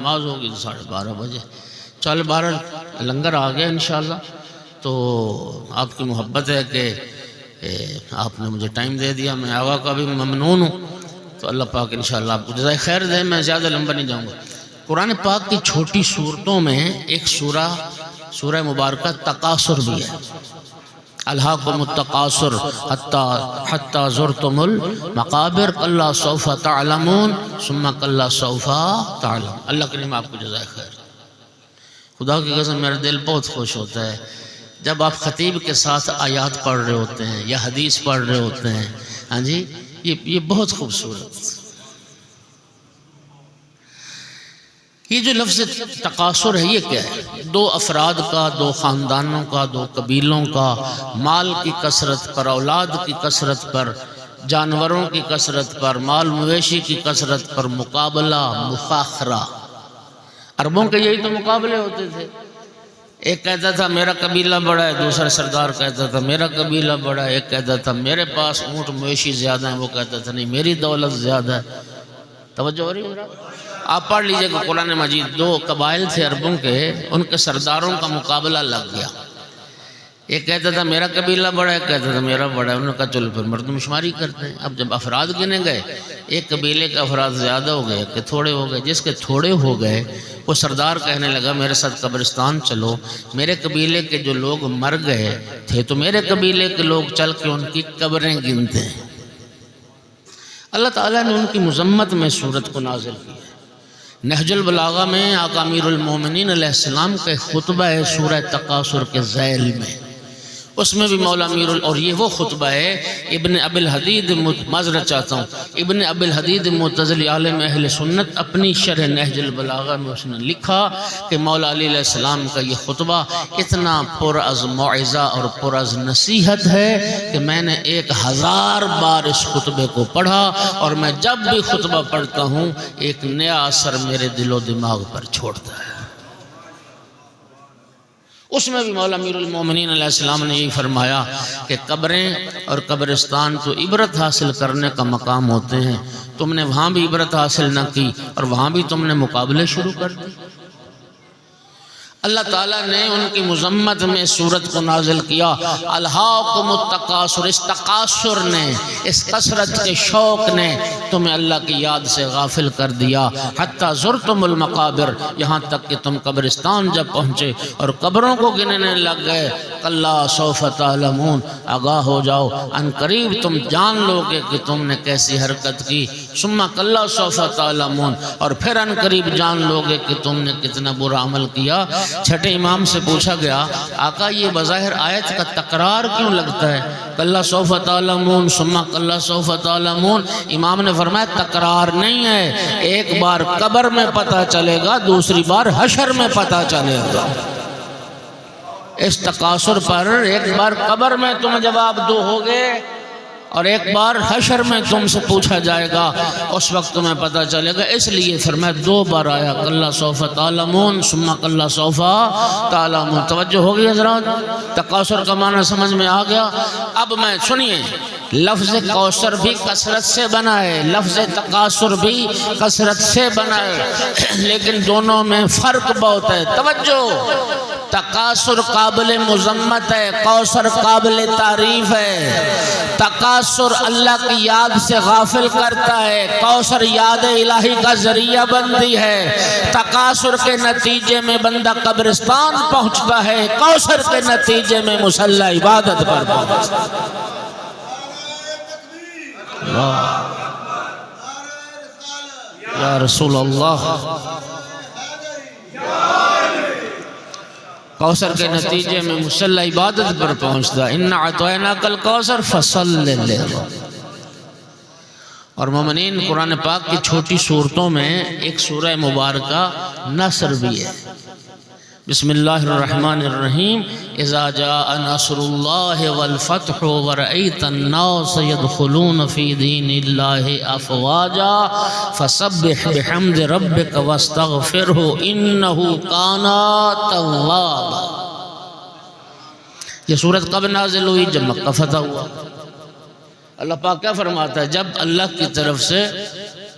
نماز ہوگی تو 12:30 بجے. چل بہرحال لنگر آ گیا انشاءاللہ. تو آپ کی محبت ہے کہ آپ نے مجھے ٹائم دے دیا، میں آقا کا بھی ممنون ہوں. تو اللہ پاک انشاءاللہ آپ کو جزائے خیر دے. میں زیادہ لمبا نہیں جاؤں گا. قرآن پاک کی چھوٹی صورتوں میں ایک سورہ مبارکہ تکاثر بھی ہے. الہاکم التکاثر حتی زرتم المقابر کلا سوف تعلمون ثم کلا سوف تعلمون. اللہ کریم آپ کو جزائے خیر. خدا کی قسم میرا دل بہت خوش ہوتا ہے جب آپ خطیب کے ساتھ آیات پڑھ رہے ہوتے ہیں یا حدیث پڑھ رہے ہوتے ہیں. ہاں جی، یہ بہت خوبصورت. یہ جو لفظ تکاثر ہے یہ کیا ہے؟ 2 افراد کا، 2 خاندانوں کا، 2 قبیلوں کا مال کی کثرت پر، اولاد کی کثرت پر، جانوروں کی کثرت پر، مال مویشی کی کثرت پر مقابلہ، مفاخرہ. عربوں کے یہی تو مقابلے ہوتے تھے. ایک کہتا تھا میرا قبیلہ بڑا ہے، دوسرا سردار کہتا تھا میرا قبیلہ بڑا ہے. ایک کہتا تھا میرے پاس اونٹ مویشی زیادہ ہیں، وہ کہتا تھا نہیں میری دولت زیادہ ہے. توجہ ہو رہی ہے؟ آپ پڑھ لیجئے کہ قرآن مجید 2 قبائل تھے عربوں کے، ان کے سرداروں کا مقابلہ لگ گیا. ایک کہتا تھا میرا قبیلہ بڑا ہے، ایک کہتا تھا میرا بڑا ہے. انہوں نے کہا چلو پھر مردم شماری کرتے ہیں. اب جب افراد گنے گئے، ایک قبیلے کے افراد زیادہ ہو گئے کہ تھوڑے ہو گئے. جس کے تھوڑے ہو گئے وہ سردار کہنے لگا میرے ساتھ قبرستان چلو، میرے قبیلے کے جو لوگ مر گئے تھے تو میرے قبیلے کے لوگ چل کے ان کی قبریں گنتے ہیں. اللہ تعالیٰ نے ان کی مذمت میں سورت کو نازل کی. نہج البلاغہ میں آقا امیر المومنین علیہ السلام کا خطبہ ہے سورہ تکاثر کے ذیل میں. اس میں بھی مولا امیر اور یہ وہ خطبہ ہے ابن ابی الحدید، معذرت چاہتا ہوں، ابن ابی الحدید معتزلی عالم اہل سنت اپنی شرح نہج البلاغہ میں اس نے لکھا کہ مولا علی علیہ السلام کا یہ خطبہ اتنا پر از موعظہ اور پر از نصیحت ہے کہ میں نے 1000 بار اس خطبے کو پڑھا، اور میں جب بھی خطبہ پڑھتا ہوں ایک نیا اثر میرے دل و دماغ پر چھوڑتا ہے. اس میں بھی مولا امیر المومنین علیہ السلام نے یہی فرمایا کہ قبریں اور قبرستان تو عبرت حاصل کرنے کا مقام ہوتے ہیں. تم نے وہاں بھی عبرت حاصل نہ کی اور وہاں بھی تم نے مقابلے شروع کر دی. اللہ تعالیٰ نے ان کی مذمت میں سورت کو نازل کیا. الہاکم التکاثر، اس تکاثر نے، اس کثرت کے شوق نے تمہیں اللہ کی یاد سے غافل کر دیا. حتی زرتم المقابر، یہاں تک کہ تم قبرستان جب پہنچے اور قبروں کو گننے لگ گئے. کلا سوف تعلمون، آگاہ ہو جاؤ ان قریب تم جان لو گے کہ تم نے کیسی حرکت کی. ثم کلا سوف تعلمون، اور پھر ان قریب جان لو گے کہ تم نے کتنا برا عمل کیا. چھٹے امام سے پوچھا گیا آقا یہ بظاہر آیت کا تکرار کیوں لگتا ہے؟ کلا سوف تعلمون ثم کلا سوف تعلمون. امام نے فرمایا تکرار نہیں ہے، ایک بار قبر میں پتہ چلے گا، دوسری بار حشر میں پتہ چلے گا. اس تکاثر پر ایک بار قبر میں تم جواب دو ہوگے اور ایک بار حشر میں تم سے پوچھا جائے گا، اس وقت تمہیں پتہ چلے گا. اس لیے فرمایا 2 بار آیا کلا سوف تعلمون ثم کلا سوف تعلمون. توجہ ہو گئی حضرات؟ تکاثر کا معنی سمجھ میں آ گیا. اب میں سنیے، لفظ کوثر بھی کثرت سے بنا ہے، لفظ تکاثر بھی کثرت سے بنا ہے، لیکن دونوں میں فرق بہت ہے. توجہ، تکاثر قابل مذمت ہے، کوثر قابل تعریف ہے. تکاثر اللہ کی یاد سے غافل کرتا ہے، کوثر یاد الہی کا ذریعہ بندی ہے. تکاثر کے نتیجے میں بندہ قبرستان پہنچتا ہے، کوثر کے نتیجے میں مصلی عبادت پر پہنچتا ہے. یا رسول اللہ، کوثر کے نتیجے میں مصلی عبادت پر پہنچتا. اِنَّا أَعْطَيْنَاكَ الْكَوْثَرَ فَصَلِّ لِرَبِّكَ. اور مومنین، قرآن پاک کی چھوٹی صورتوں میں ایک سورہ مبارکہ نصر بھی ہے. بسم اللہ الرحمن الرحیم. اذا جاء نصر اللہ والفتح ورأیت الناس يدخلون فی دین اللہ افواجا فسبح بحمد ربک واستغفرہ انہ کان توابا. یہ سورت کب نازل ہوئی؟ جب مکہ فتح ہوا. اللہ پاک کیا فرماتا ہے؟ جب اللہ کی طرف سے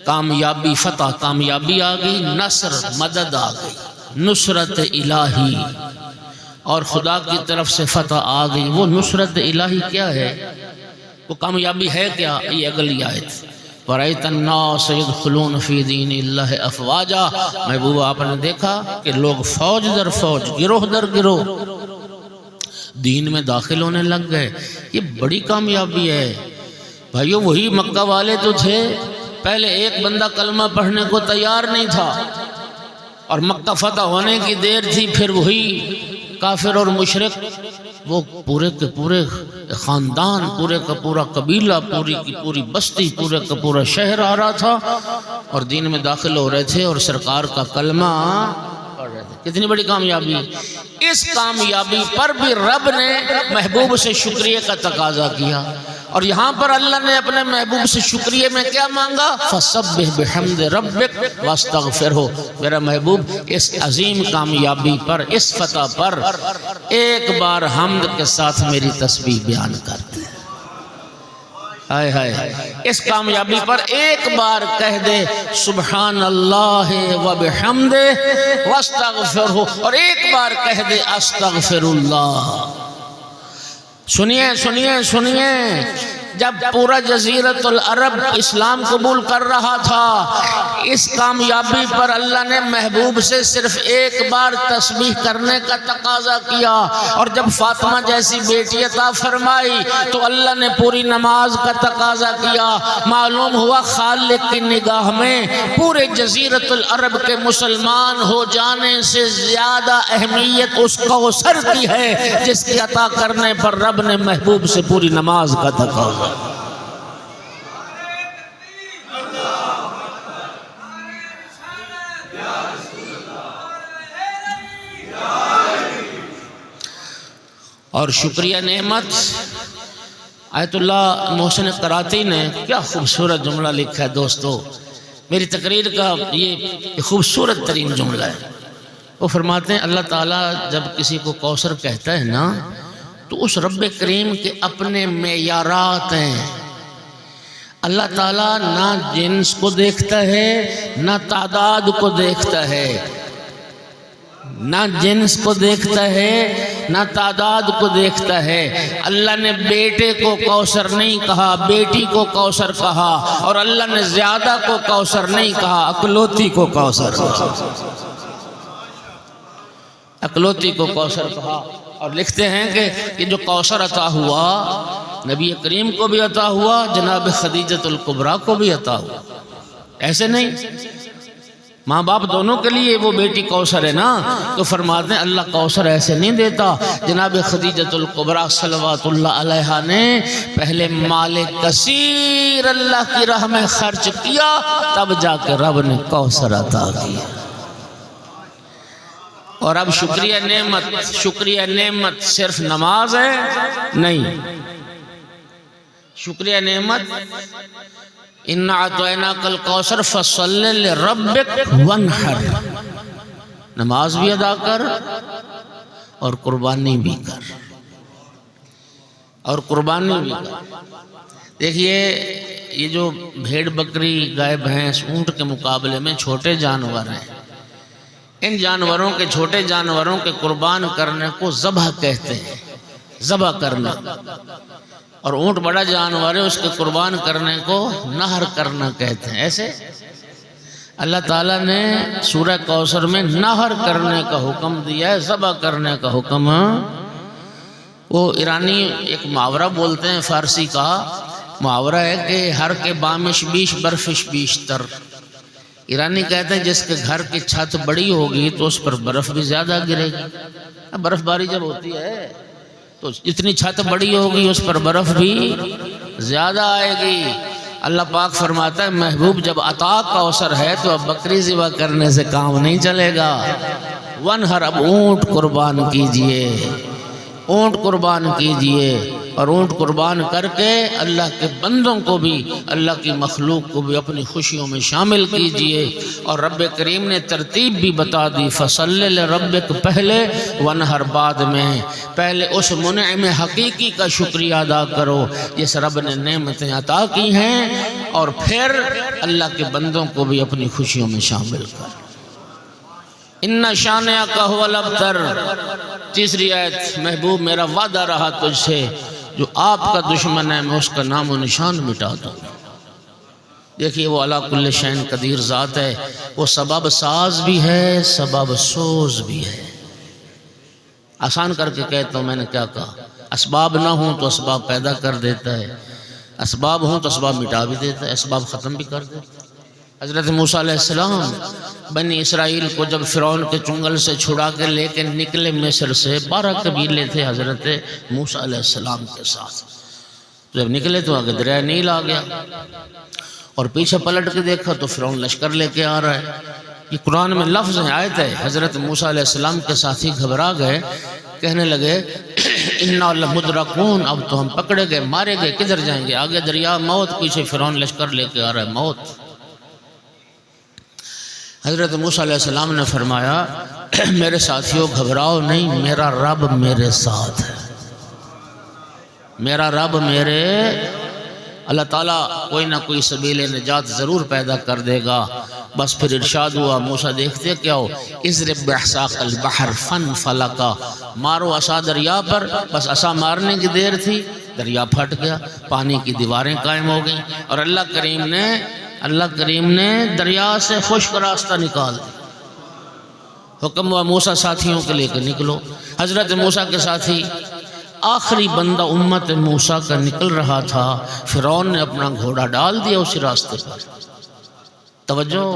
کامیابی، فتح، کامیابی آ گئی، نصر، مدد آ گئی، نصرت الہی، اور خدا کی طرف سے فتح آ گئی۔ وہ نصرت الہی کیا ہے، وہ کامیابی ہے کیا؟ یہ اگلی آیت، وَرَأَيْتَ النَّاسَ يَدْخُلُونَ فِي دِينِ اللَّهِ أَفْوَاجًا، محبوب آپ نے دیکھا کہ لوگ فوج در فوج، گروہ در گروہ دین میں داخل ہونے لگ گئے۔ یہ بڑی کامیابی ہے بھائیو۔ وہی مکہ والے تو تھے، پہلے ایک بندہ کلمہ پڑھنے کو تیار نہیں تھا، اور مکہ فتح ہونے کی دیر تھی، پھر وہی کافر اور مشرک، وہ پورے کے پورے خاندان، پورے کا پورا قبیلہ، پوری کی پوری بستی، پورے کا پورا شہر آ رہا تھا اور دین میں داخل ہو رہے تھے اور سرکار کا کلمہ پڑھ رہے تھے۔ کتنی بڑی کامیابی! اس کامیابی پر بھی رب نے محبوب سے شکریہ کا تقاضا کیا، اور یہاں پر اللہ نے اپنے محبوب سے شکریہ میں کیا مانگا؟ فَسَبِّحْ بِحَمْدِ رَبِّكَ وَاسْتَغْفِرْهُ۔ میرا محبوب اس عظیم کامیابی پر، اس فتح پر ایک بار حمد کے ساتھ میری تسبیح بیان کرتے ہیں۔ ہائے ہائے، اس کامیابی پر ایک بار کہہ دے سبحان اللہ و بحمدہ واستغفرہ، اور ایک بار کہہ دے استغفر اللہ۔ سنیے سنیے سنیے، جب پورا جزیرۃ العرب اسلام قبول کر رہا تھا، اس کامیابی پر اللہ نے محبوب سے صرف ایک بار تسبیح کرنے کا تقاضا کیا، اور جب فاطمہ جیسی بیٹی عطا فرمائی تو اللہ نے پوری نماز کا تقاضا کیا۔ معلوم ہوا خالق کی نگاہ میں پورے جزیرۃ العرب کے مسلمان ہو جانے سے زیادہ اہمیت اس کوثر کی ہے جس کی عطا کرنے پر رب نے محبوب سے پوری نماز کا تقاضا۔ اور شکریہ نعمت، آیت اللہ محسن قراتی نے کیا خوبصورت جملہ لکھا ہے دوستو، میری تقریر کا یہ خوبصورت ترین جملہ ہے۔ وہ فرماتے ہیں اللہ تعالیٰ جب کسی کو کوثر کہتا ہے نا، تو اس رب کریم کے اپنے معیارات ہیں۔ اللہ تعالیٰ نہ جنس کو دیکھتا ہے، نہ تعداد کو دیکھتا ہے، نہ جنس کو دیکھتا ہے، نہ تعداد کو دیکھتا ہے۔ اللہ نے بیٹے کو کوثر نہیں کہا، بیٹی کو کوثر کہا، اور اللہ نے زیادہ کو کوثر نہیں کہا، اکلوتی کو کوثر کہا، اکلوتی کو کوثر کہا۔ اور لکھتے ہیں کہ یہ جو کوثر عطا ہوا نبی کریم کو بھی عطا ہوا، جناب خدیجۃ الکبریٰ کو بھی عطا ہوا۔ ایسے نہیں، ماں باپ دونوں کے لیے وہ بیٹی کوثر ہے نا، تو فرماتے ہیں اللہ کوثر ایسے نہیں دیتا۔ جناب خدیجۃ الکبریٰ صلوات اللہ علیہا نے پہلے مال کثیر اللہ کی راہ میں خرچ کیا، تب جا کے رب نے کوثر عطا کیا۔ اور اب شکریہ نعمت، شکریہ نعمت صرف نماز ہے نہیں، شکریہ نعمت اِنَّا أَعْطَيْنَاكَ الْكَوْثَرَ فَصَلِّ لِرَبِّكَ وَانْحَرْ، نماز بھی ادا کر اور قربانی بھی کر، اور قربانی بھی کر۔ دیکھیے یہ جو بھیڑ بکری گائے بھینس اونٹ کے مقابلے میں چھوٹے جانور ہیں، ان جانوروں کے، چھوٹے جانوروں کے قربان کرنے کو ذبح کہتے ہیں، ذبح کرنا، اور اونٹ بڑا جانور ہے اس کے قربان کرنے کو نہر کرنا کہتے ہیں۔ ایسے اللہ تعالیٰ نے سورہ کوثر میں نہر کرنے کا حکم دیا ہے، ذبح کرنے کا حکم۔ وہ ایرانی ایک محاورہ بولتے ہیں، فارسی کا محاورہ ہے کہ ہر کے بامش بیش برفش بیشتر۔ ایرانی کہتے ہیں جس کے گھر کی چھت بڑی ہوگی تو اس پر برف بھی زیادہ گرے گی۔ برف باری جب ہوتی ہے تو جتنی چھت بڑی ہوگی اس پر برف بھی زیادہ آئے گی۔ اللہ پاک فرماتا ہے محبوب جب عطا کوثر ہے تو اب بکری ذبح کرنے سے کام نہیں چلے گا، ونہر، اب اونٹ قربان کیجئے، اونٹ قربان کیجئے۔ اور اونٹ قربان کر کے اللہ کے بندوں کو بھی، اللہ کی مخلوق کو بھی اپنی خوشیوں میں شامل کیجئے۔ اور رب کریم نے ترتیب بھی بتا دی، فَصَلِّ لِرَبِّكَ پہلے، وَانْحَرْ بعد میں۔ پہلے اس منعم حقیقی کا شکریہ ادا کرو جس رب نے نعمتیں عطا کی ہیں، اور پھر اللہ کے بندوں کو بھی اپنی خوشیوں میں شامل کرو۔ اِنَّ شَانِئَكَ هُوَ الْأَبْتَرُ۔ تیسری آیت، محبوب میرا وعدہ رہا تجھ سے، جو آپ کا دشمن ہے میں اس کا نام و نشان مٹا دوں۔ دیکھیے وہ علی کل شیء قدیر ذات ہے، وہ سبب ساز بھی ہے، سبب سوز بھی ہے۔ آسان کر کے کہتا ہوں، میں نے کیا کہا، اسباب نہ ہوں تو اسباب پیدا کر دیتا ہے، اسباب ہوں تو اسباب مٹا بھی دیتا ہے، اسباب ختم بھی کر دیتا ہے۔ حضرت موسیٰ علیہ السلام بنی اسرائیل کو جب فرعون کے چنگل سے چھڑا کے لے کے نکلے مصر سے، 12 قبیلے تھے حضرت موسیٰ علیہ السلام کے ساتھ، جب نکلے تو آگے دریائے نیل آ گیا، اور پیچھے پلٹ کے دیکھا تو فرعون لشکر لے کے آ رہا ہے۔ یہ قرآن میں لفظ ہے، آیت ہے۔ حضرت موسیٰ علیہ السلام کے ساتھی گھبرا گئے، کہنے لگے اِنَّا لَمُدْرَكُونَ، اب تو ہم پکڑے گئے، مارے گئے، کدھر جائیں گے؟ آگے دریا موت، پیچھے فرعون لشکر لے کے آ رہا ہے، موت۔ حضرت موسیٰ علیہ السلام نے فرمایا میرے ساتھیوں گھبراؤ نہیں، میرا رب میرے ساتھ ہے، میرا رب میرے، اللہ تعالیٰ کوئی نہ کوئی سبیل نجات ضرور پیدا کر دے گا۔ بس پھر ارشاد ہوا، موسیٰ دیکھتے کیا ہو، اضرب بعصاک البحر فانفلق، مارو عصا دریا پر، بس عصا مارنے کی دیر تھی، دریا پھٹ گیا، پانی کی دیواریں قائم ہو گئیں، اور اللہ کریم نے دریا سے خشک راستہ نکال دیا۔ حکم ہوا موسیٰ ساتھیوں کے لے کے نکلو۔ حضرت موسیٰ کے ساتھی آخری بندہ امت موسیٰ کا نکل رہا تھا، فرعون نے اپنا گھوڑا ڈال دیا اسی راستے پر۔ توجہ،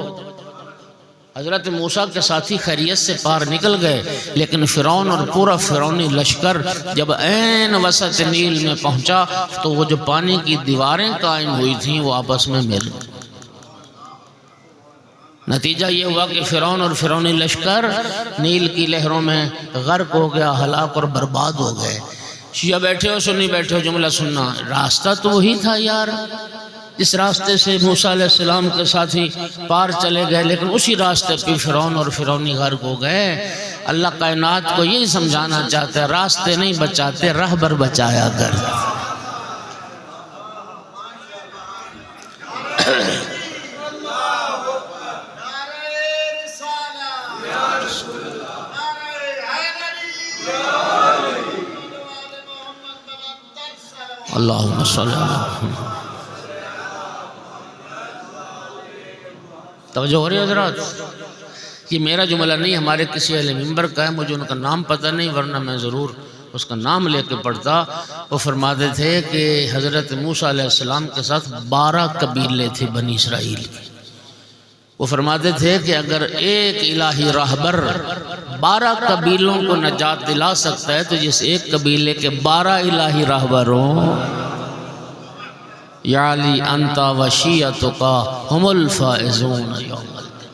حضرت موسیٰ کے ساتھی خیریت سے پار نکل گئے، لیکن فرعون اور پورا فرعونی لشکر جب عین وسط نیل میں پہنچا تو وہ جو پانی کی دیواریں قائم ہوئی تھیں وہ آپس میں مل گئی۔ نتیجہ یہ ہوا کہ فرعون اور فرعونی لشکر نیل کی لہروں میں غرق ہو گیا، ہلاک اور برباد ہو گئے۔ شیعہ بیٹھے ہو سنی بیٹھے ہو، جملہ سننا، راستہ تو وہی تھا یار، اس راستے سے موسیٰ علیہ السلام کے ساتھی پار چلے گئے، لیکن اسی راستے پہ فرعون اور فرعونی غرق ہو گئے۔ اللہ کائنات کو یہی سمجھانا چاہتا ہے، راستے نہیں بچاتے، راہبر بچایا کر۔ اللہم صلی اللہ علیہ وسلم۔ توجہ ہو رہی ہے حضرات؟ یہ میرا جملہ نہیں، ہمارے کسی اہل منبر کا ہے، مجھے ان کا نام پتہ نہیں، ورنہ میں ضرور اس کا نام لے کے پڑھتا۔ وہ فرماتے تھے کہ حضرت موسیٰ علیہ السلام کے ساتھ 12 قبیلے تھے بنی اسرائیل کے۔ وہ فرماتے تھے کہ اگر ایک الہی راہبر 12 قبیلوں کو نجات دلا سکتا ہے تو جس ایک قبیلے کے 12 الہی راہبروں، یا علی انت و شیعتک ہم الفائزون یوم الدین۔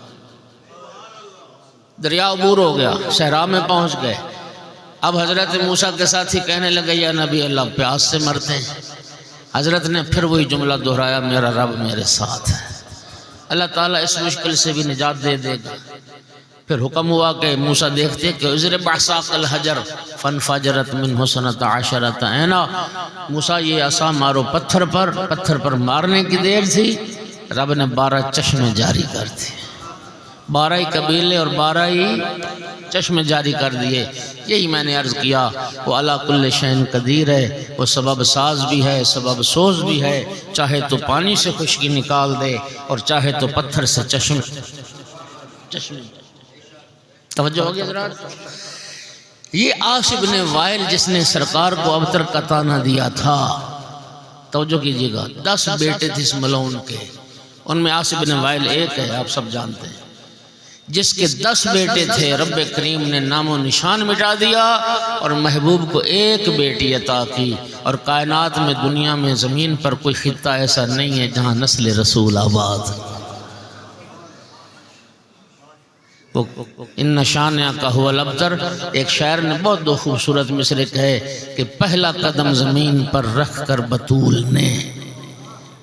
دریا عبور ہو گیا، صحرا میں پہنچ گئے۔ اب حضرت موسیٰ کے ساتھ ہی کہنے لگے یا نبی اللہ پیاس سے مرتے ہیں۔ حضرت نے پھر وہی جملہ دہرایا، میرا رب میرے ساتھ ہے، اللہ تعالیٰ اس مشکل سے بھی نجات دے دے گا۔ پھر حکم ہوا کہ موسیٰ دیکھتے کہ اضرب بعصاک الحجر فانفجرت منہ اثنتا عشرۃ عینا، موسیٰ یہ عصا مارو پتھر پر مارنے کی دیر تھی، رب نے 12 چشمے جاری کر دیے، 12 ہی قبیلے اور 12 ہی چشمے جاری کر دیے۔ یہی میں نے عرض کیا، وہ علی کل شیء قدیر ہے، وہ سبب ساز بھی ہے، سبب سوز بھی ہے، چاہے تو پانی سے خشکی نکال دے اور چاہے تو پتھر سے چشمے۔ توجہ ہوگی حضرات؟ یہ عاص بن وائل جس نے سرکار کو ابتر کا تانا دیا تھا، توجہ کیجئے گا، 10 بیٹے تھے اس ملعون کے، ان میں عاص بن وائل ایک ہے، آپ سب جانتے ہیں، جس کے 10 بیٹے تھے۔ رب کریم نے نام و نشان مٹا دیا اور محبوب کو ایک بیٹی عطا کی، اور کائنات میں دنیا میں زمین پر کوئی خطہ ایسا نہیں ہے جہاں نسل رسول آباد۔ ان شانئک ھو الابتر، ایک شاعر نے بہت دو خوبصورت مصرع کہے کہ پہلا قدم زمین پر رکھ کر بطول نے،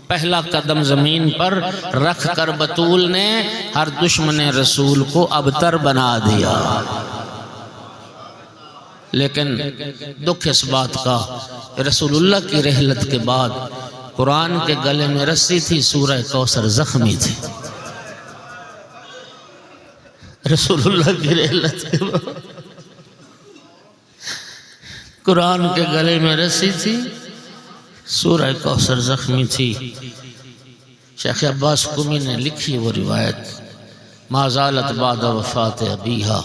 پہلا قدم زمین پر رکھ کر بطول نے ہر دشمن رسول کو ابتر بنا دیا۔ لیکن دکھ اس بات کا، رسول اللہ کی رحلت کے بعد قرآن کے گلے میں رسی تھی، سورہ کوثر زخمی تھی۔ رسول اللہ کی رحلت کے بعد قرآن کے گلے میں رسی تھی، سورہ کوثر زخمی تھی۔ شیخ عباس قمی نے لکھی وہ روایت، ما زالت بعد وفات ابیہا،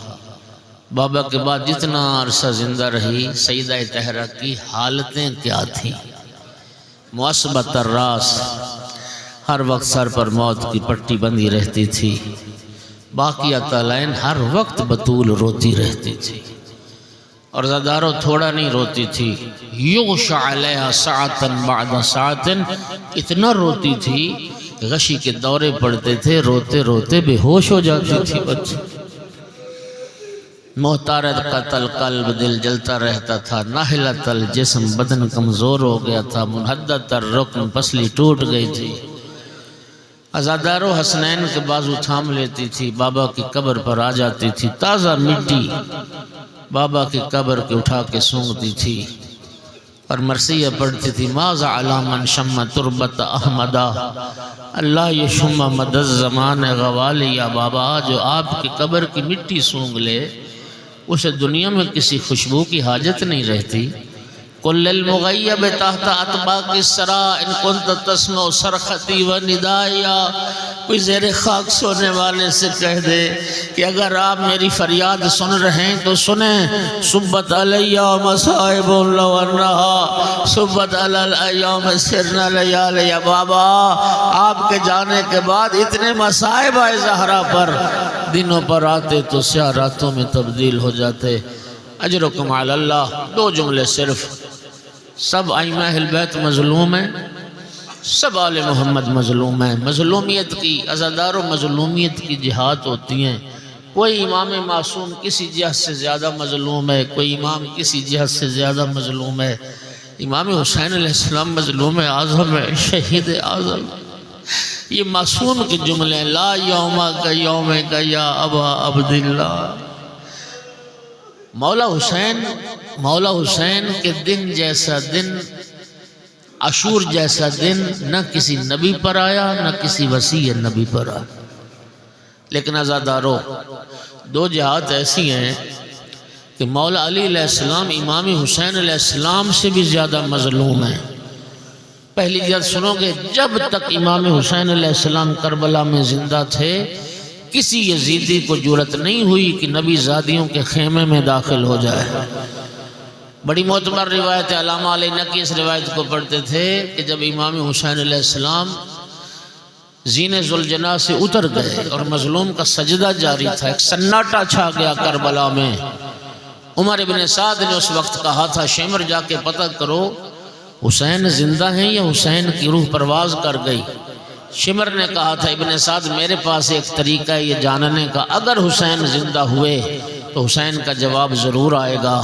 بابا کے بعد جتنا عرصہ زندہ رہی سیدہ طاہرہ کی حالتیں کیا تھیں۔ معصبۃ الراس، ہر وقت سر پر موت کی پٹی بندھی رہتی تھی۔ باقیات العین، ہر وقت بطول روتی رہتی تھی، اور زادارو تھوڑا نہیں روتی تھی، یغشع علیہا ساعتا بعد ساعت، اتنا روتی تھی غشی کے دورے پڑتے تھے، روتے روتے بے ہوش ہو جاتی تھی بچے۔ محتارت قتل قلب، دل جلتا رہتا تھا، ناہلت الجسم، بدن کمزور ہو گیا تھا، منحدت الرکن، پسلی ٹوٹ گئی تھی۔ عزادارو حسنین کے بازو تھام لیتی تھی، بابا کی قبر پر آ جاتی تھی، تازہ مٹی بابا کی قبر کے اٹھا کے سونگتی تھی اور مرثیہ پڑھتی تھی، ماذا علی من شم تربت احمدہ، اللہ یہ شم مد الزمان غوالی، یا بابا جو آپ کی قبر کی مٹی سونگ لے اسے دنیا میں کسی خوشبو کی حاجت نہیں رہتی۔ قل للمغیب تحت اطباق السرا ان کنت تسمع صرختی و ندائیا، کوئی زیر خاک سونے والے سے کہہ دے کہ اگر آپ میری فریاد سن رہے ہیں تو سنیں، صبت علیہ مصائب لو انہا صبت علی الایام سرنا لیالی، یا بابا آپ کے جانے کے بعد اتنے مصائب آئے زہرا پر، دنوں پر آتے تو سیاہ راتوں میں تبدیل ہو جاتے۔ اجرکم علی اللہ، دو جملے صرف، سب ائمہ اہل بیت مظلوم ہیں، سب آل محمد مظلوم ہیں۔ مظلومیت کی عزاداروں، مظلومیت کی جہات ہوتی ہیں، کوئی امام معصوم کسی جہت سے زیادہ مظلوم ہے، کوئی امام کسی جہت سے زیادہ مظلوم ہے۔ امام حسین علیہ السلام مظلوم اعظم ہے، شہید اعظم۔ یہ معصوم کے جملے، لا یوم کا یوم کا یا ابا عبداللہ۔ مولا حسین کے دن جیسا دن، عاشور جیسا دن نہ کسی نبی پر آیا، نہ کسی وصی نبی پر آیا۔ لیکن عزادارو، دو جہات ایسی ہیں کہ مولا علی علیہ السلام امام حسین علیہ السلام سے بھی زیادہ مظلوم ہیں۔ پہلی جہت سنو گے، جب تک امام حسین علیہ السلام کربلا میں زندہ تھے کسی یزیدی کو جرأت نہیں ہوئی کہ نبی زادیوں کے خیمے میں داخل ہو جائے۔ بڑی معتبر روایت ہے، علامہ علی نقی اس روایت کو پڑھتے تھے کہ جب امام حسین علیہ السلام زین ذوالجناح سے اتر گئے اور مظلوم کا سجدہ جاری تھا، ایک سناٹا چھا گیا کربلا میں۔ عمر ابن سعد نے اس وقت کہا تھا، شمر جا کے پتہ کرو حسین زندہ ہیں یا حسین کی روح پرواز کر گئی۔ شمر نے کہا تھا، ابن سعد میرے پاس ایک طریقہ ہے یہ جاننے کا، اگر حسین زندہ ہوئے تو حسین کا جواب ضرور آئے گا۔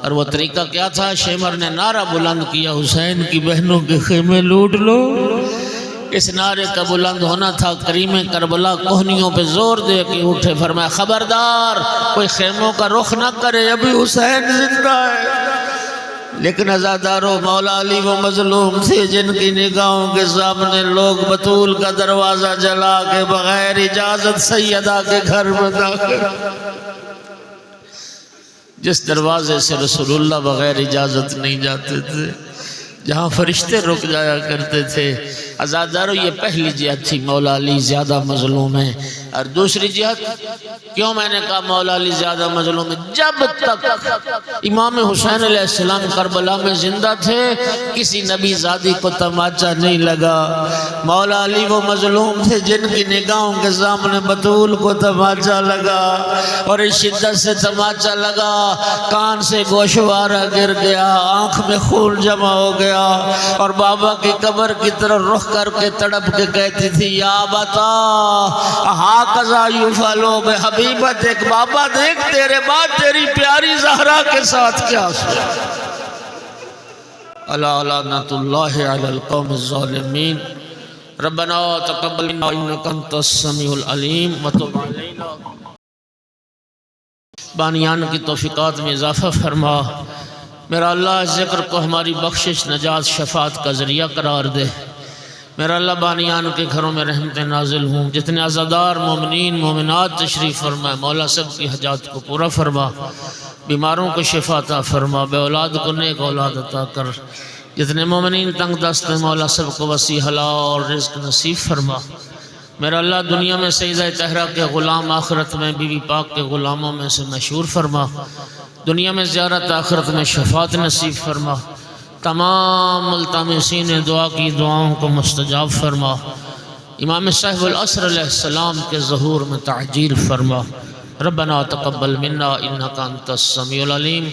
اور وہ طریقہ کیا تھا؟ شمر نے نعرہ بلند کیا، حسین کی بہنوں کے خیمے لوٹ لو۔ اس نعرے کا بلند ہونا تھا، کریم کربلا کوہنیوں پہ زور دے کے اٹھے، فرمایا خبردار کوئی خیموں کا رخ نہ کرے، ابھی حسین زندہ ہے۔ لیکن عزادارو، مولا علی وہ مظلوم تھے جن کی نگاہوں کے سامنے لوگ بطول کا دروازہ جلا کے بغیر اجازت سیدہ کے گھر میں داخل، جس دروازے سے رسول اللہ بغیر اجازت نہیں جاتے تھے، جہاں فرشتے رک جایا کرتے تھے۔ عزادارو، یہ پہلی جہت تھی، مولا علی زیادہ مظلوم ہیں۔ اور دوسری جہت، کیوں میں نے کہا مولا علی زیادہ مظلوم ہے؟ جب تک امام حسین علیہ السلام کربلا میں زندہ تھے کسی نبی زادی کو تماچا نہیں لگا۔ مولا علی وہ مظلوم تھے جن کی نگاہوں کے سامنے بطول کو تماچا لگا، اور اس شدت سے تماچا لگا کان سے گوشوارہ گر گیا، آنکھ میں خون جمع ہو گیا، اور بابا کی قبر کی طرف رخ کر کے تڑپ کے کہتی تھی یا بتا ہاکذا یفعلوا بحبیبت، ایک بابا دیکھ تیرے بعد تیری پیاری زہرا کے ساتھ کیا سنا۔ الا لعنۃ اللہ علی القوم الظالمین۔ ربنا تقبل منا انک انت السمیع العلیم وتب علینا۔ بانیان کی توفیقات میں اضافہ فرما، میرا اللہ ذکر کو ہماری بخشش، نجات، شفاعت کا ذریعہ قرار دے۔ میرا اللہ بانیان کے گھروں میں رحمتیں نازل ہوں، جتنے عزادار مومنین مومنات تشریف فرمائے مولا سب کی حاجات کو پورا فرما، بیماروں کو شفا عطا فرما، بے اولاد کو نیک اولاد عطا کر، جتنے مومنین تنگ دست ہیں مولا سب کو وسیع حلال اور رزق نصیب فرما۔ میرا اللہ دنیا میں سیدہ طاہرہ کے غلام، آخرت میں بی بی پاک کے غلاموں میں سے مشہور فرما، دنیا میں زیارت، آخرت میں شفاعت نصیب فرما، تمام ملتمسین دعا کی دعاؤں کو مستجاب فرما، امام صاحب العصر علیہ السلام کے ظہور میں تعجیل فرما۔ ربنا تقبل منا انک انت السمیع العلیم۔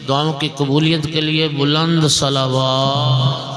دعاؤں کی قبولیت کے لیے بلند صلوات۔